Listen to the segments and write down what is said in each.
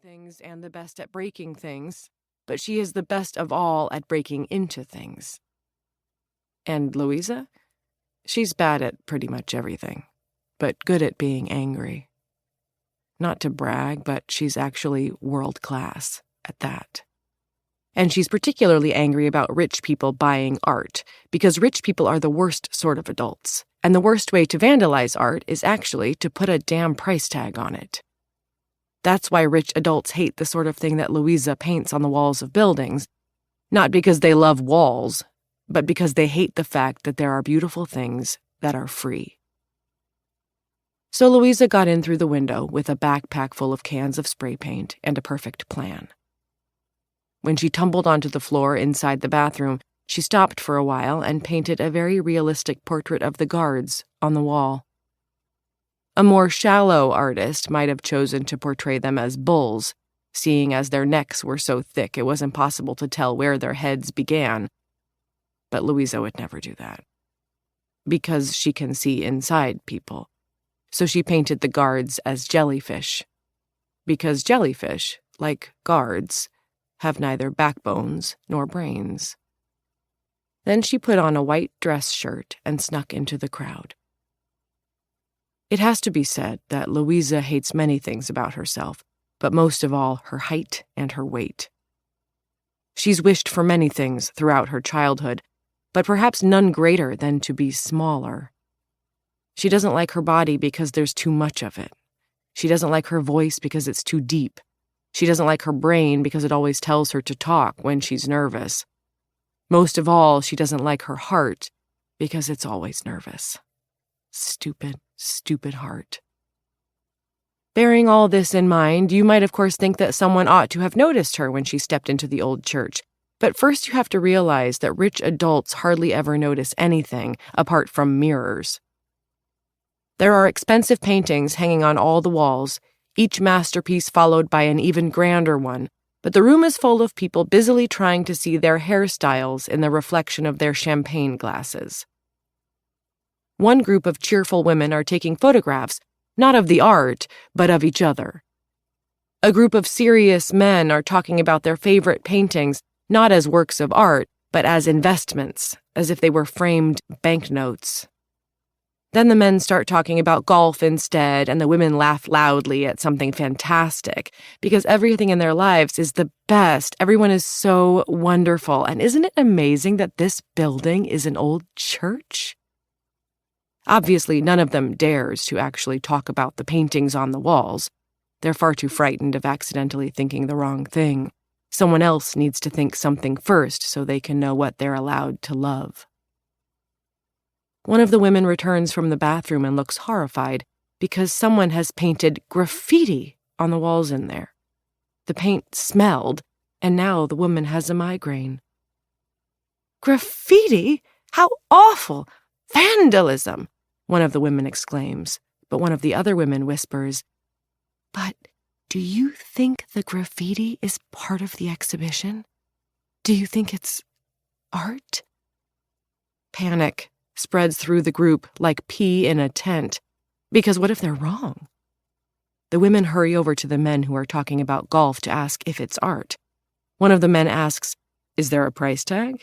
things and the best at breaking things, but she is the best of all at breaking into things. And Louisa? She's bad at pretty much everything, but good at being angry. Not to brag, but she's actually world-class at that. And she's particularly angry about rich people buying art, because rich people are the worst sort of adults, and the worst way to vandalize art is actually to put a damn price tag on it. That's why rich adults hate the sort of thing that Louisa paints on the walls of buildings, not because they love walls, but because they hate the fact that there are beautiful things that are free. So Louisa got in through the window with a backpack full of cans of spray paint and a perfect plan. When she tumbled onto the floor inside the bathroom, she stopped for a while and painted a very realistic portrait of the guards on the wall. A more shallow artist might have chosen to portray them as bulls, seeing as their necks were so thick it was impossible to tell where their heads began. But Louisa would never do that, because she can see inside people. So she painted the guards as jellyfish, because jellyfish, like guards, have neither backbones nor brains. Then she put on a white dress shirt and snuck into the crowd. It has to be said that Louisa hates many things about herself, but most of all her height and her weight. She's wished for many things throughout her childhood, but perhaps none greater than to be smaller. She doesn't like her body because there's too much of it. She doesn't like her voice because it's too deep. She doesn't like her brain because it always tells her to talk when she's nervous. Most of all, she doesn't like her heart because it's always nervous. Stupid, stupid heart. Bearing all this in mind, you might of course think that someone ought to have noticed her when she stepped into the old church. But first you have to realize that rich adults hardly ever notice anything apart from mirrors. There are expensive paintings hanging on all the walls, each masterpiece followed by an even grander one, but the room is full of people busily trying to see their hairstyles in the reflection of their champagne glasses. One group of cheerful women are taking photographs, not of the art, but of each other. A group of serious men are talking about their favorite paintings, not as works of art, but as investments, as if they were framed banknotes. Then the men start talking about golf instead, and the women laugh loudly at something fantastic, because everything in their lives is the best. Everyone is so wonderful, and isn't it amazing that this building is an old church? Obviously, none of them dares to actually talk about the paintings on the walls. They're far too frightened of accidentally thinking the wrong thing. Someone else needs to think something first so they can know what they're allowed to love. One of the women returns from the bathroom and looks horrified because someone has painted graffiti on the walls in there. The paint smelled, and now the woman has a migraine. "Graffiti? How awful! Vandalism!" one of the women exclaims, but one of the other women whispers, "But do you think the graffiti is part of the exhibition? Do you think it's art?" Panic spreads through the group like pee in a tent, because what if they're wrong? The women hurry over to the men who are talking about golf to ask if it's art. One of the men asks, "Is there a price tag?"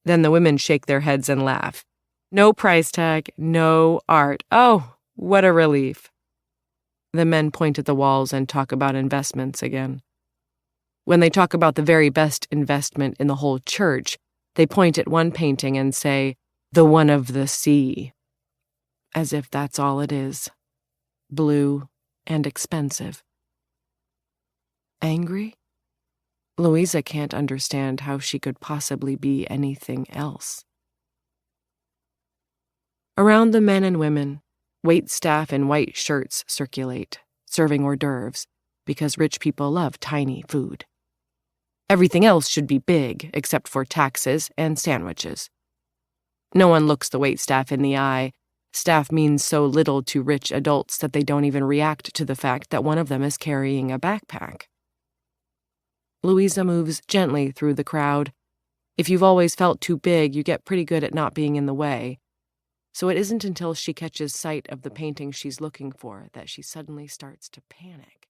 Then the women shake their heads and laugh. "No price tag, no art. Oh, what a relief." The men point at the walls and talk about investments again. When they talk about the very best investment in the whole church, they point at one painting and say, "The one of the sea," as if that's all it is. Blue and expensive. Angry? Louisa can't understand how she could possibly be anything else. Around the men and women, waitstaff in white shirts circulate, serving hors d'oeuvres, because rich people love tiny food. Everything else should be big, except for taxes and sandwiches. No one looks the waitstaff in the eye. Staff means so little to rich adults that they don't even react to the fact that one of them is carrying a backpack. Louisa moves gently through the crowd. If you've always felt too big, you get pretty good at not being in the way. So it isn't until she catches sight of the painting she's looking for that she suddenly starts to panic.